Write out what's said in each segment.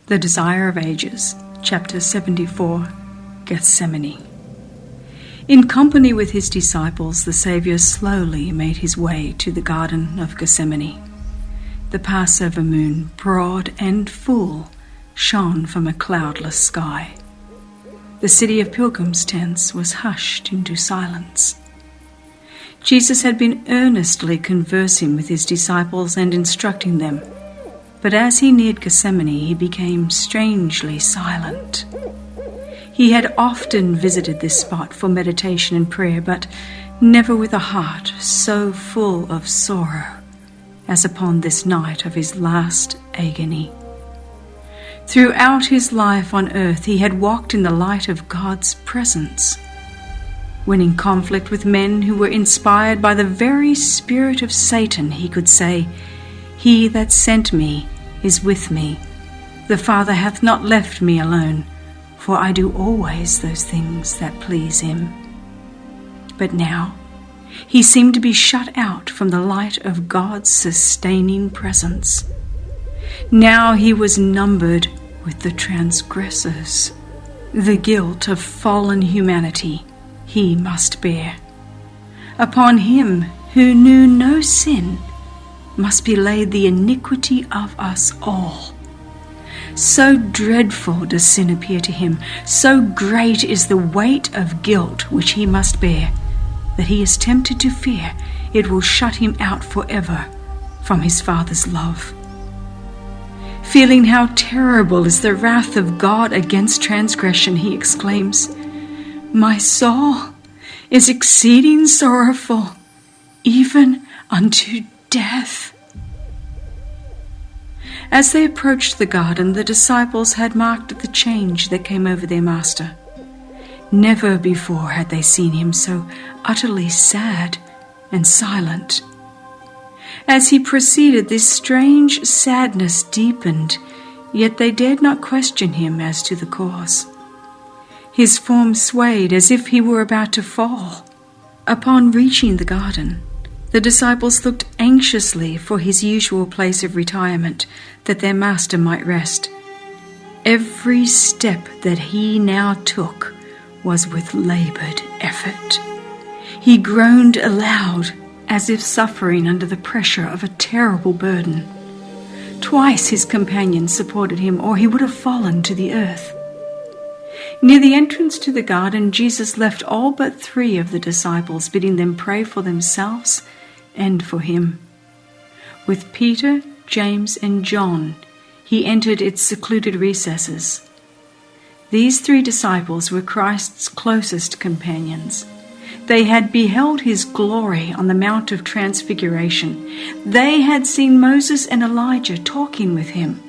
The Desire of Ages, Chapter 74, Gethsemane. In company with his disciples, the Saviour slowly made his way to the Garden of Gethsemane. The Passover moon, broad and full, shone from a cloudless sky. The city of pilgrims' tents was hushed into silence. Jesus had been earnestly conversing with his disciples and instructing them, but as he neared Gethsemane, he became strangely silent. He had often visited this spot for meditation and prayer, but never with a heart so full of sorrow as upon this night of his last agony. Throughout his life on earth, he had walked in the light of God's presence. When in conflict with men who were inspired by the very spirit of Satan, he could say, "He that sent me is with me. The Father hath not left me alone, for I do always those things that please him." But now he seemed to be shut out from the light of God's sustaining presence. Now he was numbered with the transgressors. The guilt of fallen humanity he must bear. Upon him who knew no sin must be laid the iniquity of us all. So dreadful does sin appear to him, so great is the weight of guilt which he must bear, that he is tempted to fear it will shut him out forever from his Father's love. Feeling how terrible is the wrath of God against transgression, he exclaims, "My soul is exceeding sorrowful, even unto death." As they approached the garden, the disciples had marked the change that came over their master. Never before had they seen him so utterly sad and silent. As he proceeded, this strange sadness deepened, yet they dared not question him as to the cause. His form swayed as if he were about to fall. Upon reaching the garden, the disciples looked anxiously for his usual place of retirement, that their master might rest. Every step that he now took was with labored effort. He groaned aloud, as if suffering under the pressure of a terrible burden. Twice his companions supported him, or he would have fallen to the earth. Near the entrance to the garden, Jesus left all but 3 of the disciples, bidding them pray for themselves and for him. With Peter, James, and John, he entered its secluded recesses. These 3 disciples were Christ's closest companions. They had beheld his glory on the Mount of Transfiguration. They had seen Moses and Elijah talking with him.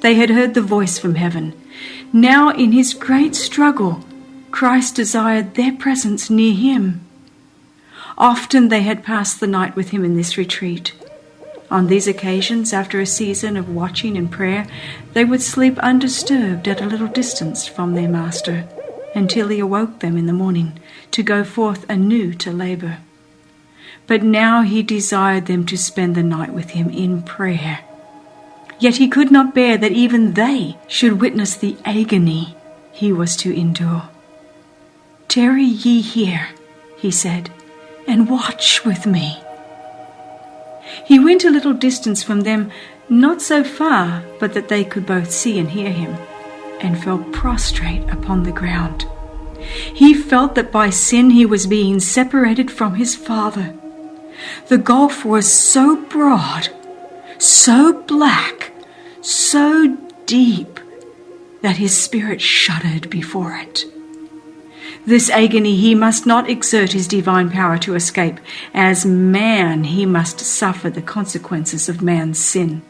They had heard the voice from heaven. Now, in his great struggle, Christ desired their presence near him. Often they had passed the night with him in this retreat. On these occasions, after a season of watching and prayer, they would sleep undisturbed at a little distance from their master, until he awoke them in the morning to go forth anew to labor. But now he desired them to spend the night with him in prayer. Yet he could not bear that even they should witness the agony he was to endure. "Tarry ye here," he said, "and watch with me." He went a little distance from them, not so far but that they could both see and hear him, and fell prostrate upon the ground. He felt that by sin he was being separated from his Father. The gulf was so broad, so black, so deep, that his spirit shuddered before it. This agony he must not exert his divine power to escape. As man, he must suffer the consequences of man's sin.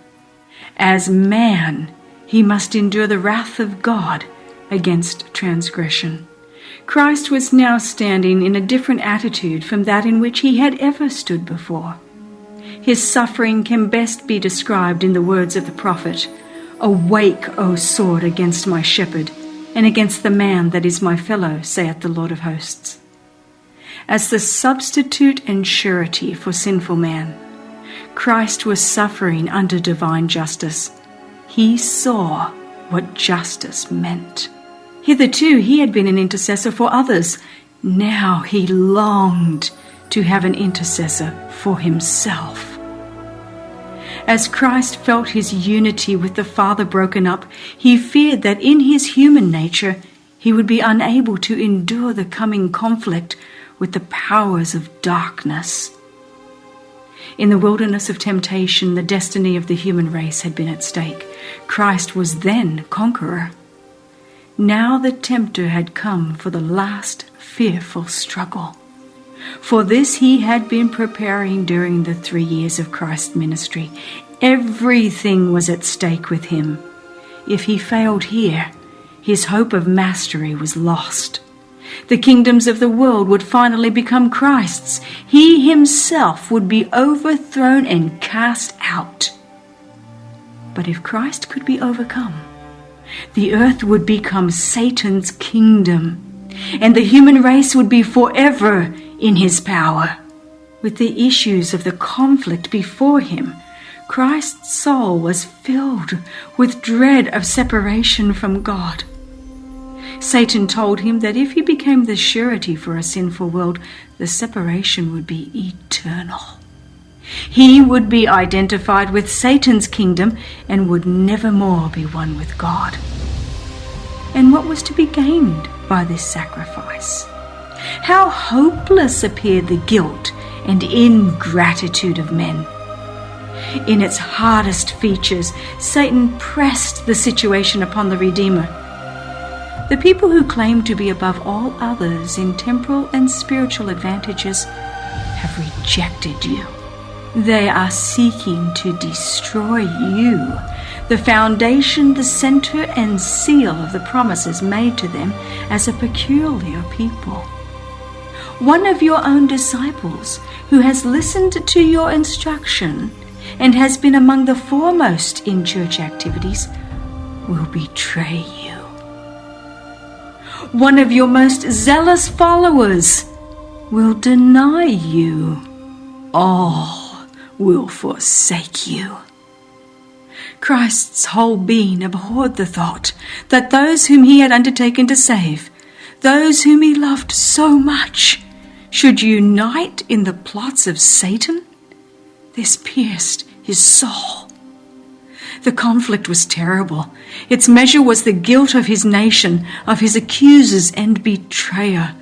As man, he must endure the wrath of God against transgression. Christ was now standing in a different attitude from that in which he had ever stood before. His suffering can best be described in the words of the prophet, "Awake, O sword, against my shepherd, and against the man that is my fellow, saith the Lord of hosts." As the substitute and surety for sinful man, Christ was suffering under divine justice. He saw what justice meant. Hitherto he had been an intercessor for others. Now he longed to have an intercessor for himself. As Christ felt his unity with the Father broken up, he feared that in his human nature he would be unable to endure the coming conflict with the powers of darkness. In the wilderness of temptation, the destiny of the human race had been at stake. Christ was then conqueror. Now the tempter had come for the last fearful struggle. For this he had been preparing during the 3 years of Christ's ministry. Everything was at stake with him. If he failed here, his hope of mastery was lost. The kingdoms of the world would finally become Christ's. He himself would be overthrown and cast out. But if Christ could be overcome, the earth would become Satan's kingdom, and the human race would be forever in his power. With the issues of the conflict before him, Christ's soul was filled with dread of separation from God. Satan told him that if he became the surety for a sinful world, the separation would be eternal. He would be identified with Satan's kingdom and would never more be one with God. And what was to be gained by this sacrifice? How hopeless appeared the guilt and ingratitude of men. In its hardest features, Satan pressed the situation upon the Redeemer. The people who claim to be above all others in temporal and spiritual advantages have rejected you. They are seeking to destroy you, the foundation, the center, and seal of the promises made to them as a peculiar people. One of your own disciples, who has listened to your instruction and has been among the foremost in church activities, will betray you. One of your most zealous followers will deny you. All will forsake you. Christ's whole being abhorred the thought that those whom he had undertaken to save, those whom he loved so much, should unite in the plots of Satan. This pierced his soul. The conflict was terrible. Its measure was the guilt of his nation, of his accusers and betrayer,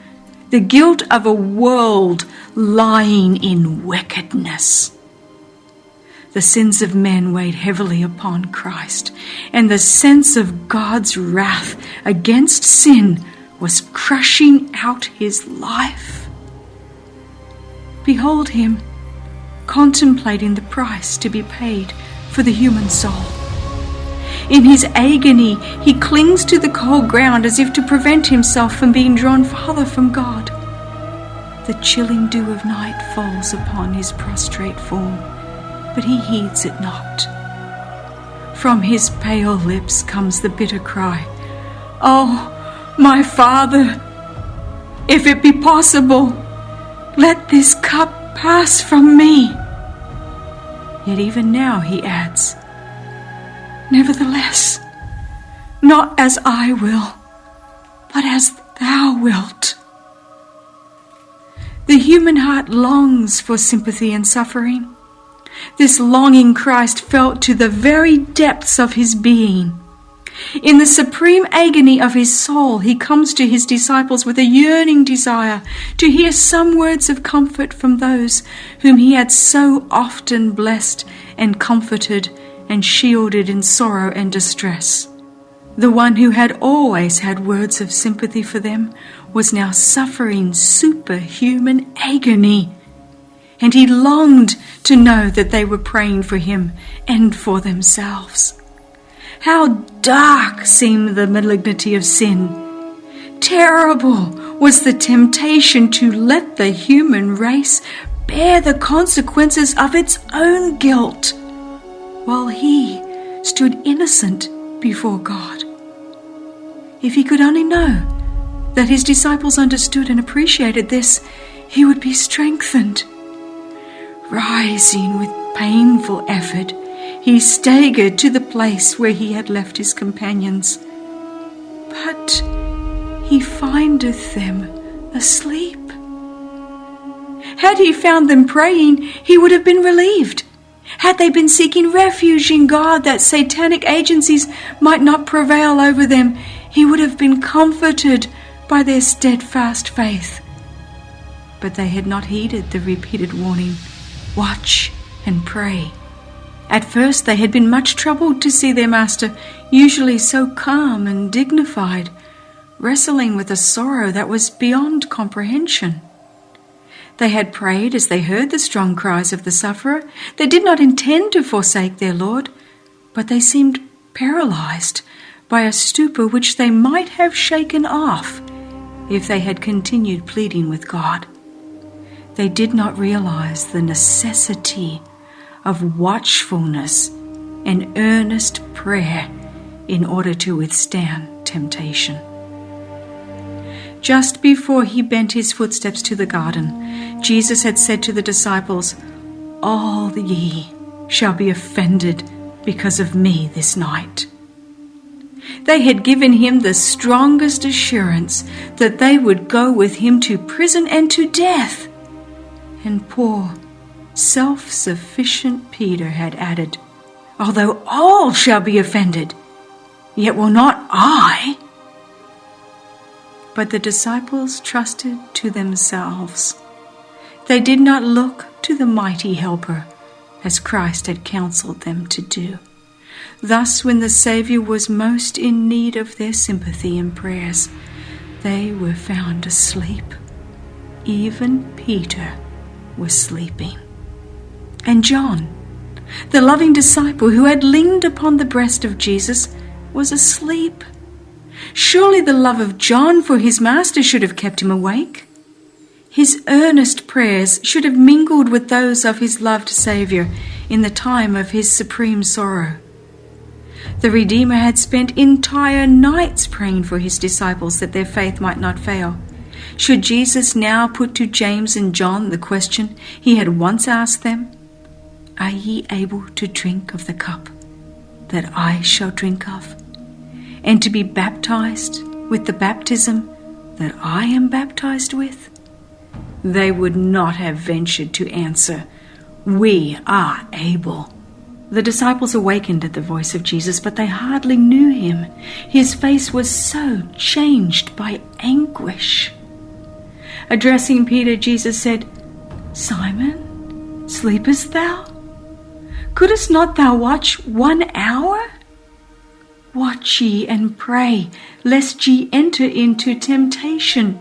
the guilt of a world lying in wickedness. The sins of men weighed heavily upon Christ, and the sense of God's wrath against sin was crushing out his life. Behold him, contemplating the price to be paid for the human soul. In his agony, he clings to the cold ground as if to prevent himself from being drawn farther from God. The chilling dew of night falls upon his prostrate form, but he heeds it not. From his pale lips comes the bitter cry, "Oh, my Father, if it be possible, let this cup pass from me." Yet even now he adds, "Nevertheless, not as I will, but as thou wilt." The human heart longs for sympathy and suffering. This longing Christ felt to the very depths of his being. In the supreme agony of his soul, he comes to his disciples with a yearning desire to hear some words of comfort from those whom he had so often blessed and comforted and shielded in sorrow and distress. The one who had always had words of sympathy for them was now suffering superhuman agony, and he longed to know that they were praying for him and for themselves. How dark seemed the malignity of sin. Terrible was the temptation to let the human race bear the consequences of its own guilt, while he stood innocent before God. If he could only know that his disciples understood and appreciated this, he would be strengthened. Rising with painful effort, he staggered to the place where he had left his companions. But he findeth them asleep. Had he found them praying, he would have been relieved. Had they been seeking refuge in God that satanic agencies might not prevail over them, he would have been comforted by their steadfast faith. But they had not heeded the repeated warning, "Watch and pray." At first they had been much troubled to see their master, usually so calm and dignified, wrestling with a sorrow that was beyond comprehension. They had prayed as they heard the strong cries of the sufferer. They did not intend to forsake their Lord, but they seemed paralyzed by a stupor which they might have shaken off if they had continued pleading with God. They did not realize the necessity of watchfulness and earnest prayer in order to withstand temptation. Just before he bent his footsteps to the garden, Jesus had said to the disciples, "All ye shall be offended because of me this night." They had given him the strongest assurance that they would go with him to prison and to death. And poor, self-sufficient Peter had added, "Although all shall be offended, yet will not I." But the disciples trusted to themselves. They did not look to the mighty helper, as Christ had counseled them to do. Thus, when the Saviour was most in need of their sympathy and prayers, they were found asleep. Even Peter was sleeping. And John, the loving disciple who had leaned upon the breast of Jesus, was asleep. Surely the love of John for his master should have kept him awake. His earnest prayers should have mingled with those of his loved Saviour in the time of his supreme sorrow. The Redeemer had spent entire nights praying for his disciples that their faith might not fail. Should Jesus now put to James and John the question he had once asked them, "Are ye able to drink of the cup that I shall drink of, and to be baptized with the baptism that I am baptized with?" They would not have ventured to answer, "We are able." The disciples awakened at the voice of Jesus, but they hardly knew him. His face was so changed by anguish. Addressing Peter, Jesus said, "Simon, sleepest thou? Couldst not thou watch 1 hour? Watch ye and pray, lest ye enter into temptation.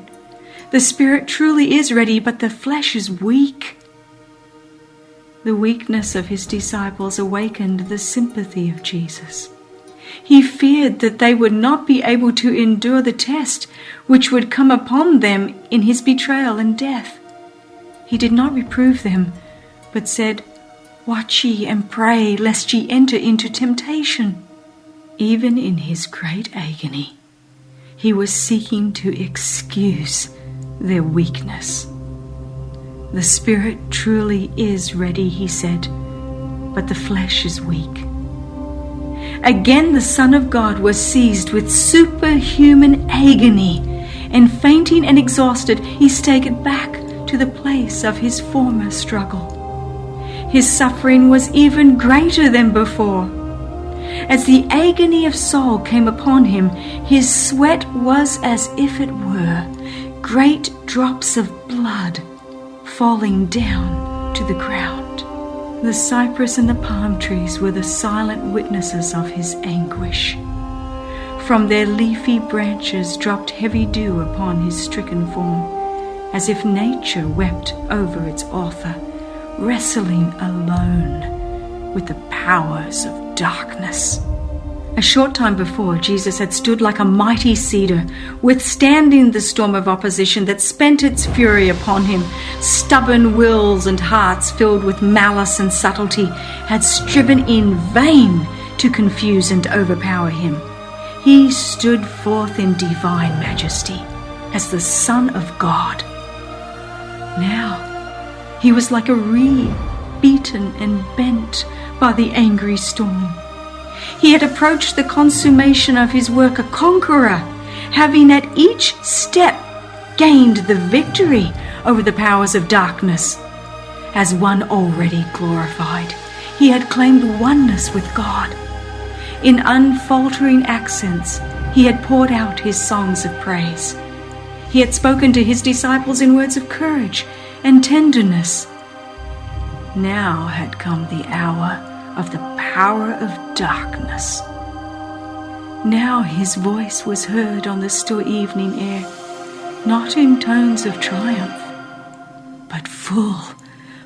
The spirit truly is ready, but the flesh is weak." The weakness of his disciples awakened the sympathy of Jesus. He feared that they would not be able to endure the test which would come upon them in his betrayal and death. He did not reprove them, but said, "Watch ye and pray, lest ye enter into temptation." Even in his great agony, he was seeking to excuse their weakness. "The spirit truly is ready," he said, "but the flesh is weak." Again the Son of God was seized with superhuman agony, and fainting and exhausted, he staggered back to the place of his former struggle. His suffering was even greater than before. As the agony of soul came upon him, his sweat was as if it were great drops of blood falling down to the ground. The cypress and the palm trees were the silent witnesses of his anguish. From their leafy branches dropped heavy dew upon his stricken form, as if nature wept over its author, wrestling alone with the powers of darkness. A short time before, Jesus had stood like a mighty cedar, withstanding the storm of opposition that spent its fury upon him. Stubborn wills and hearts filled with malice and subtlety had striven in vain to confuse and overpower him. He stood forth in divine majesty as the Son of God. Now he was like a reed, beaten and bent by the angry storm. He had approached the consummation of his work a conqueror, having at each step gained the victory over the powers of darkness. As one already glorified, he had claimed oneness with God. In unfaltering accents, he had poured out his songs of praise. He had spoken to his disciples in words of courage and tenderness. Now had come the hour of the power of darkness. Now his voice was heard on the still evening air, not in tones of triumph, but full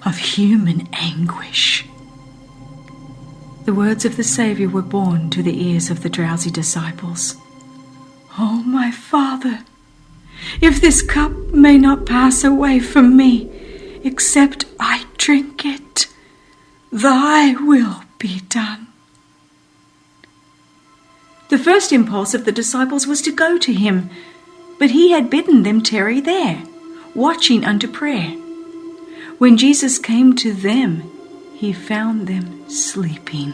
of human anguish. The words of the Saviour were borne to the ears of the drowsy disciples. "Oh, my Father, if this cup may not pass away from me, except I drink it, thy will be done." The first impulse of the disciples was to go to him, but he had bidden them tarry there, watching unto prayer. When Jesus came to them, he found them sleeping.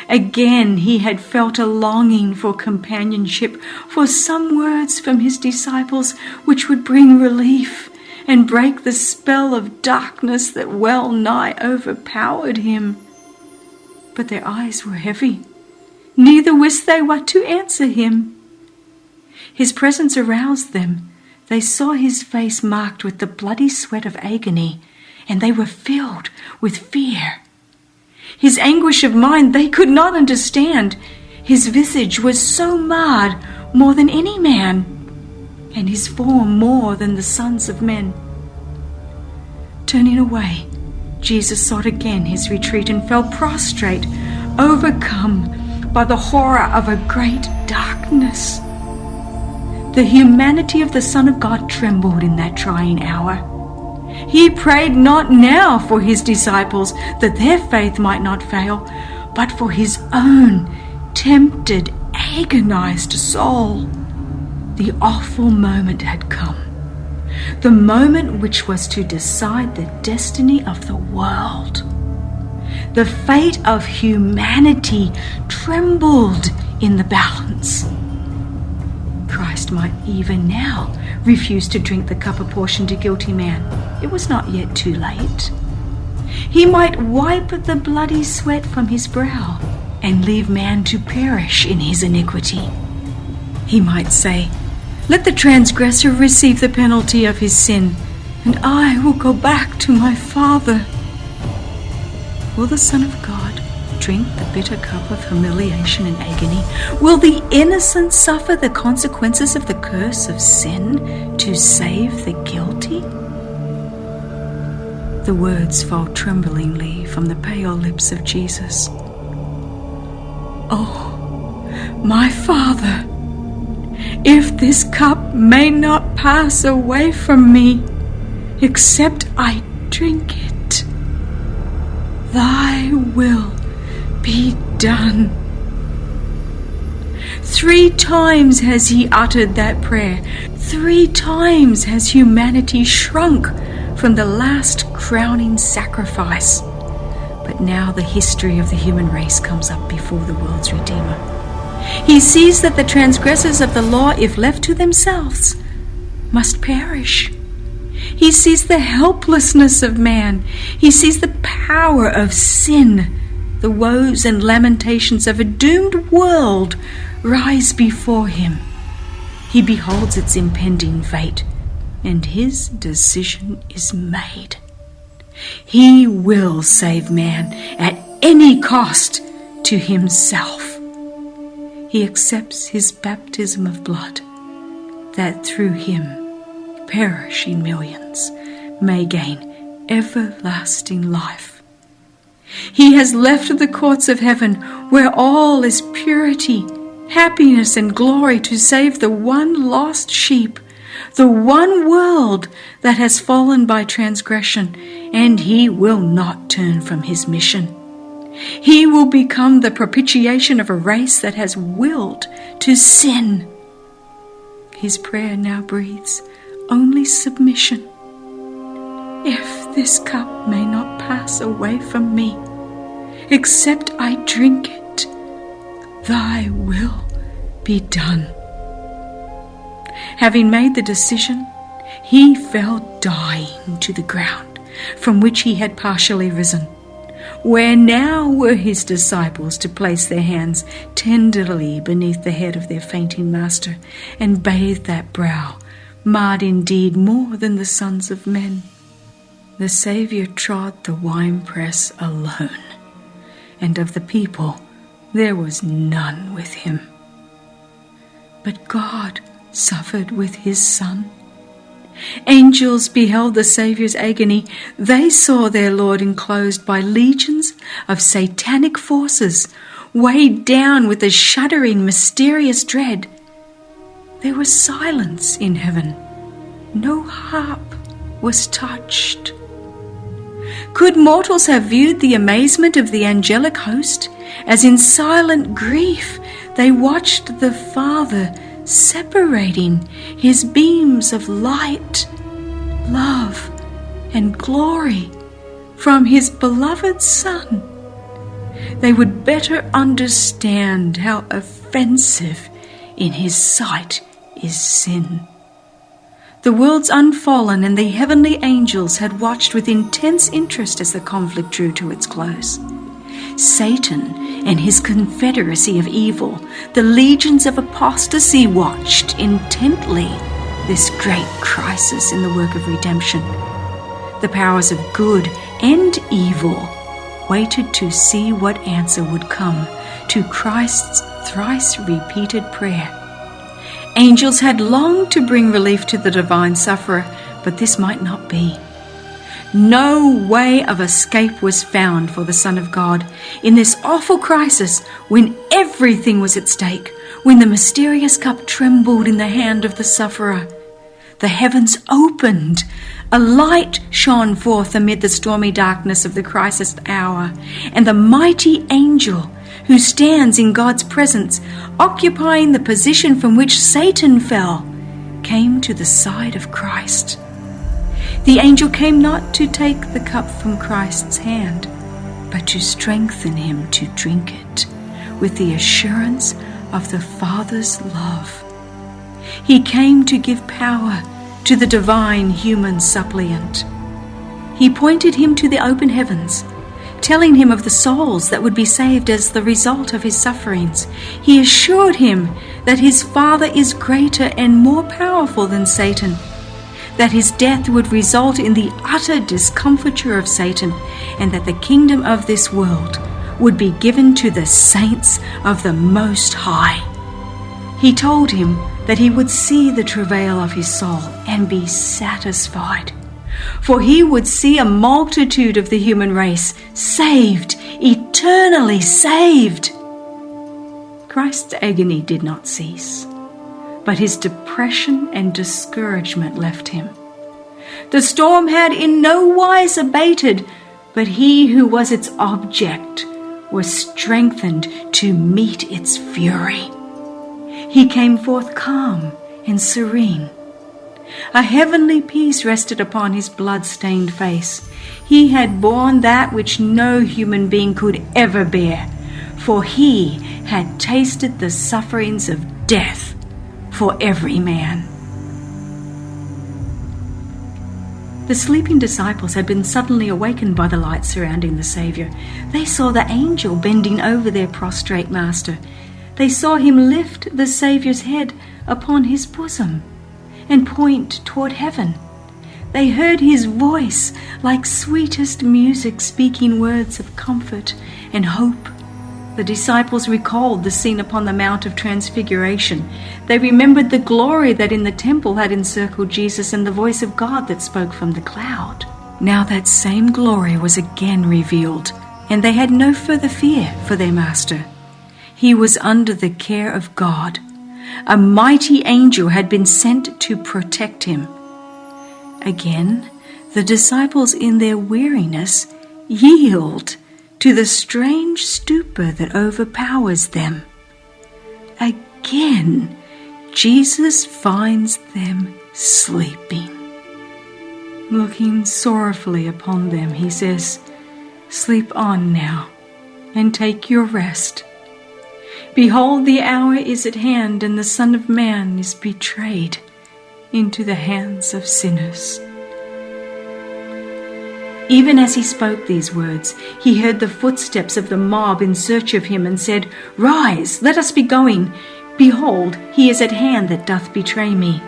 Again he had felt a longing for companionship, for some words from his disciples which would bring relief and break the spell of darkness that well nigh overpowered him. But their eyes were heavy, neither wist they what to answer him. His presence aroused them. They saw his face marked with the bloody sweat of agony, and they were filled with fear. His anguish of mind they could not understand. His visage was so marred more than any man, and his form more than the sons of men. Turning away, Jesus sought again his retreat and fell prostrate, overcome by the horror of a great darkness. The humanity of the Son of God trembled in that trying hour. He prayed not now for his disciples that their faith might not fail, but for his own tempted, agonized soul. The awful moment had come, the moment which was to decide the destiny of the world. The fate of humanity trembled in the balance. Christ might even now refuse to drink the cup apportioned to guilty man. It was not yet too late. He might wipe the bloody sweat from his brow and leave man to perish in his iniquity. He might say, "Let the transgressor receive the penalty of his sin, and I will go back to my Father." Will the Son of God drink the bitter cup of humiliation and agony? Will the innocent suffer the consequences of the curse of sin to save the guilty? The words fall tremblingly from the pale lips of Jesus. "Oh, my Father, if this cup may not pass away from me, except I drink it, thy will be done." 3 times has he uttered that prayer. 3 times has humanity shrunk from the last crowning sacrifice. But now the history of the human race comes up before the world's Redeemer. He sees that the transgressors of the law, if left to themselves, must perish. He sees the helplessness of man. He sees the power of sin. The woes and lamentations of a doomed world rise before him. He beholds its impending fate, and his decision is made. He will save man at any cost to himself. He accepts his baptism of blood, that through him perishing millions may gain everlasting life. He has left the courts of heaven, where all is purity, happiness, and glory, to save the one lost sheep, the one world that has fallen by transgression, and he will not turn from his mission. He will become the propitiation of a race that has willed to sin. His prayer now breathes only submission. "If this cup may not pass away from me, except I drink it. Thy will be done." Having made the decision, he fell dying to the ground, from which he had partially risen. Where now were his disciples to place their hands tenderly beneath the head of their fainting master, and bathe that brow, marred indeed more than the sons of men? The Saviour trod the winepress alone, and of the people there was none with him. But God suffered with his Son. Angels beheld the Saviour's agony. They saw their Lord enclosed by legions of satanic forces, weighed down with a shuddering, mysterious dread. There was silence in heaven. No harp was touched. Could mortals have viewed the amazement of the angelic host, as in silent grief they watched the Father separating his beams of light, love, and glory from his beloved Son, they would better understand how offensive in his sight is sin. The world's unfallen and the heavenly angels had watched with intense interest as the conflict drew to its close. Satan and his confederacy of evil, the legions of apostasy, watched intently this great crisis in the work of redemption. The powers of good and evil waited to see what answer would come to Christ's thrice-repeated prayer. Angels had longed to bring relief to the divine sufferer, but this might not be. No way of escape was found for the Son of God in this awful crisis, when everything was at stake, when the mysterious cup trembled in the hand of the sufferer. The heavens opened. A light shone forth amid the stormy darkness of the crisis hour, and the mighty angel who stands in God's presence, occupying the position from which Satan fell, came to the side of Christ. The angel came not to take the cup from Christ's hand, but to strengthen him to drink it with the assurance of the Father's love. He came to give power to the divine human suppliant. He pointed him to the open heavens, telling him of the souls that would be saved as the result of his sufferings. He assured him that his Father is greater and more powerful than Satan, that his death would result in the utter discomfiture of Satan, and that the kingdom of this world would be given to the saints of the Most High. He told him that he would see the travail of his soul and be satisfied, for he would see a multitude of the human race saved, eternally saved. Christ's agony did not cease, but his depression and discouragement left him. The storm had in no wise abated, but he who was its object was strengthened to meet its fury. He came forth calm and serene. A heavenly peace rested upon his blood-stained face. He had borne that which no human being could ever bear, for he had tasted the sufferings of death for every man. The sleeping disciples had been suddenly awakened by the light surrounding the Saviour. They saw the angel bending over their prostrate master. They saw him lift the Saviour's head upon his bosom and point toward heaven. They heard his voice like sweetest music, speaking words of comfort and hope. The disciples recalled the scene upon the Mount of Transfiguration. They remembered the glory that in the temple had encircled Jesus and the voice of God that spoke from the cloud. Now that same glory was again revealed, and they had no further fear for their master. He was under the care of God. A mighty angel had been sent to protect him. Again, the disciples in their weariness yield to the strange stupor that overpowers them. Again, Jesus finds them sleeping. Looking sorrowfully upon them, he says, "Sleep on now, and take your rest. Behold, the hour is at hand, and the Son of Man is betrayed into the hands of sinners." Even as he spoke these words, he heard the footsteps of the mob in search of him, and said, "Rise, let us be going. Behold, he is at hand that doth betray me."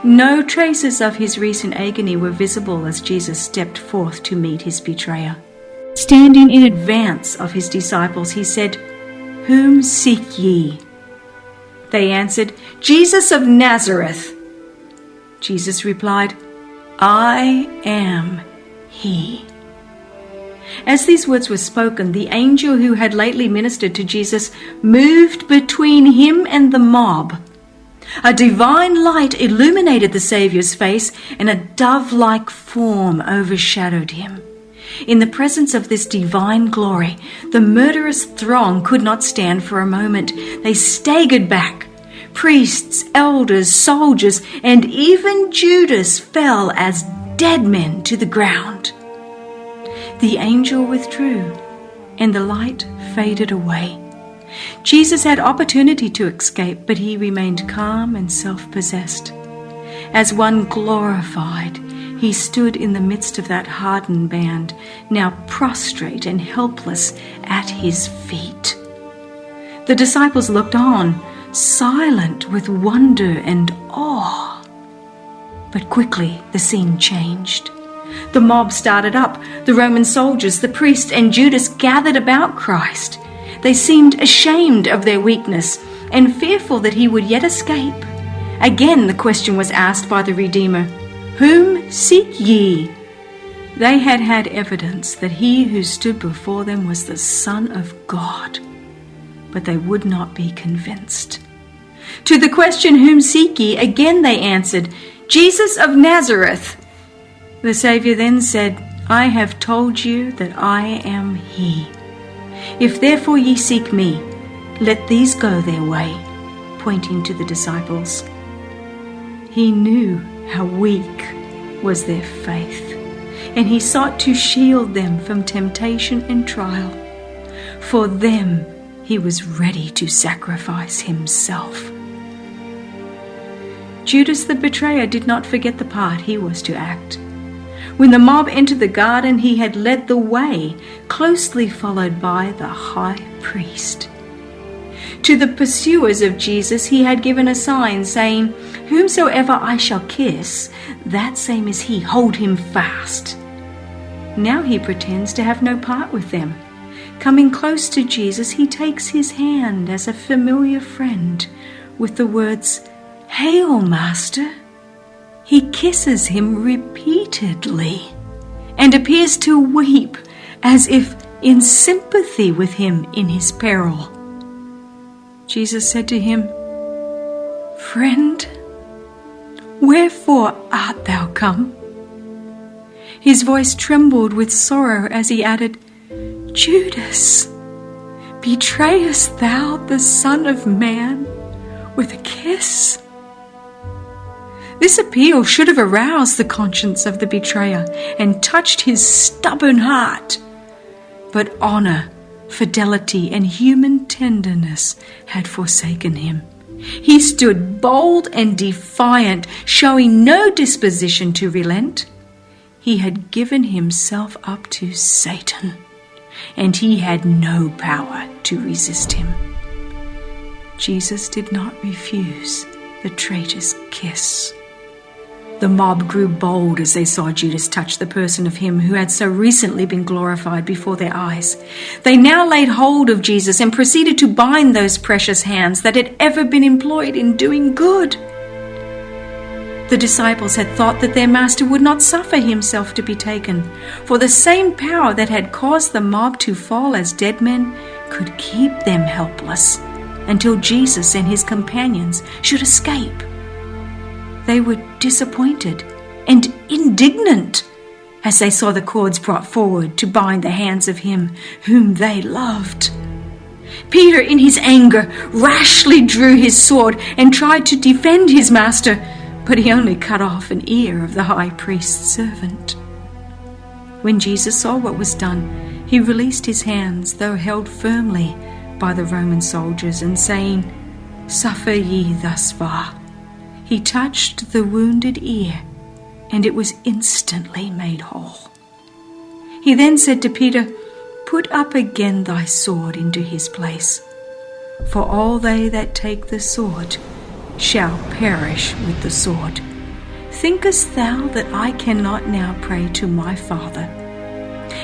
No traces of his recent agony were visible as Jesus stepped forth to meet his betrayer. Standing in advance of his disciples, he said, "Whom seek ye?" They answered, "Jesus of Nazareth." Jesus replied, "I am he." As these words were spoken, the angel who had lately ministered to Jesus moved between him and the mob. A divine light illuminated the Saviour's face, and a dove-like form overshadowed him. In the presence of this divine glory, the murderous throng could not stand for a moment. They staggered back. Priests, elders, soldiers, and even Judas fell as dead men to the ground. The angel withdrew, and the light faded away. Jesus had opportunity to escape, but he remained calm and self-possessed. As one glorified, he stood in the midst of that hardened band, now prostrate and helpless at his feet. The disciples looked on, silent with wonder and awe. But quickly the scene changed. The mob started up. The Roman soldiers, the priests, and Judas gathered about Christ. They seemed ashamed of their weakness and fearful that he would yet escape. Again the question was asked by the Redeemer, "Whom seek ye?" They had had evidence that he who stood before them was the Son of God, but they would not be convinced. To the question, "Whom seek ye?" again they answered, "Jesus of Nazareth." The Saviour then said, "I have told you that I am he. If therefore ye seek me, let these go their way," pointing to the disciples. He knew how weak was their faith, and he sought to shield them from temptation and trial. For them he was ready to sacrifice himself. Judas the betrayer did not forget the part he was to act. When the mob entered the garden, he had led the way, closely followed by the high priest. To the pursuers of Jesus he had given a sign, saying, "Whomsoever I shall kiss, that same is he, hold him fast." Now he pretends to have no part with them. Coming close to Jesus, he takes his hand as a familiar friend with the words, "Hail, Master." He kisses him repeatedly and appears to weep as if in sympathy with him in his peril. Jesus said to him, "Friend, wherefore art thou come?" His voice trembled with sorrow as he added, "Judas, betrayest thou the Son of Man with a kiss?" This appeal should have aroused the conscience of the betrayer and touched his stubborn heart. But honor, fidelity, and human tenderness had forsaken him. He stood bold and defiant, showing no disposition to relent. He had given himself up to Satan, and he had no power to resist him. Jesus did not refuse the traitor's kiss. The mob grew bold as they saw Judas touch the person of him who had so recently been glorified before their eyes. They now laid hold of Jesus and proceeded to bind those precious hands that had ever been employed in doing good. The disciples had thought that their master would not suffer himself to be taken, for the same power that had caused the mob to fall as dead men could keep them helpless until Jesus and his companions should escape. They were disappointed and indignant as they saw the cords brought forward to bind the hands of him whom they loved. Peter, in his anger, rashly drew his sword and tried to defend his master, but he only cut off an ear of the high priest's servant. When Jesus saw what was done, he released his hands, though held firmly by the Roman soldiers, and saying, "Suffer ye thus far," he touched the wounded ear, and it was instantly made whole. He then said to Peter, "Put up again thy sword into his place, for all they that take the sword shall perish with the sword. Thinkest thou that I cannot now pray to my Father,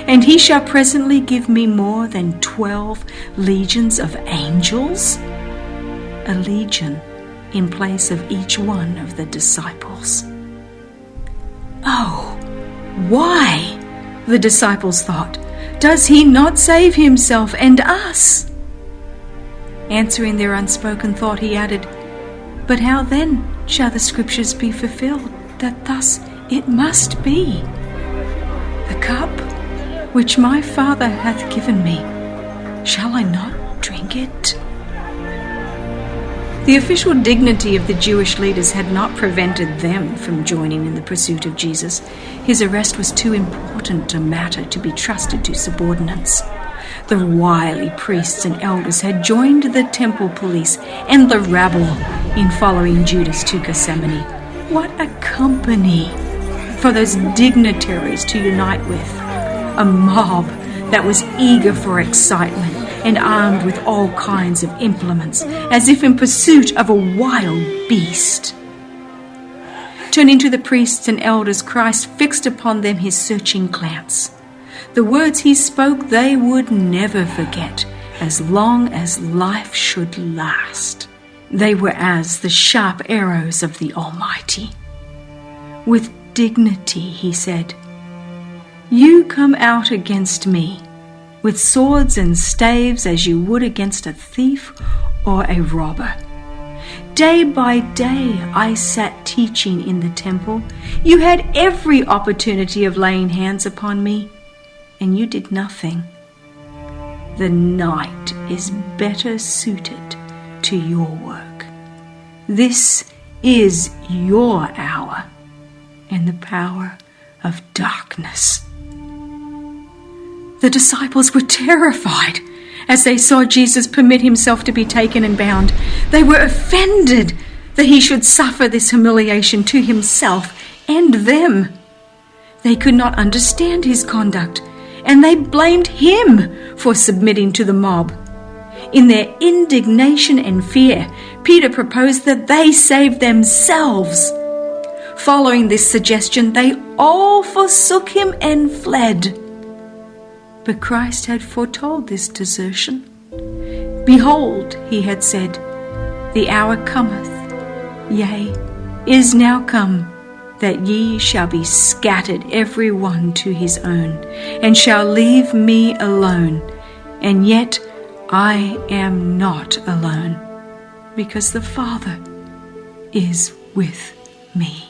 and he shall presently give me more than 12 legions of angels?" A legion in place of each one of the disciples. "Oh, why," the disciples thought, "does he not save himself and us?" Answering their unspoken thought, he added, "But how then shall the scriptures be fulfilled, that thus it must be? The cup which my Father hath given me, shall I not drink it?" The official dignity of the Jewish leaders had not prevented them from joining in the pursuit of Jesus. His arrest was too important a matter to be trusted to subordinates. The wily priests and elders had joined the temple police and the rabble in following Judas to Gethsemane. What a company for those dignitaries to unite with! A mob that was eager for excitement and armed with all kinds of implements, as if in pursuit of a wild beast. Turning to the priests and elders, Christ fixed upon them his searching glance. The words he spoke they would never forget, as long as life should last. They were as the sharp arrows of the Almighty. With dignity he said, "You come out against me with swords and staves as you would against a thief or a robber. Day by day I sat teaching in the temple. You had every opportunity of laying hands upon me, and you did nothing. The night is better suited to your work. This is your hour and the power of darkness." The disciples were terrified as they saw Jesus permit himself to be taken and bound. They were offended that he should suffer this humiliation to himself and them. They could not understand his conduct, and they blamed him for submitting to the mob. In their indignation and fear, Peter proposed that they save themselves. Following this suggestion, they all forsook him and fled. But Christ had foretold this desertion. "Behold," he had said, "the hour cometh, yea, is now come, that ye shall be scattered every one to his own, and shall leave me alone. And yet I am not alone, because the Father is with me."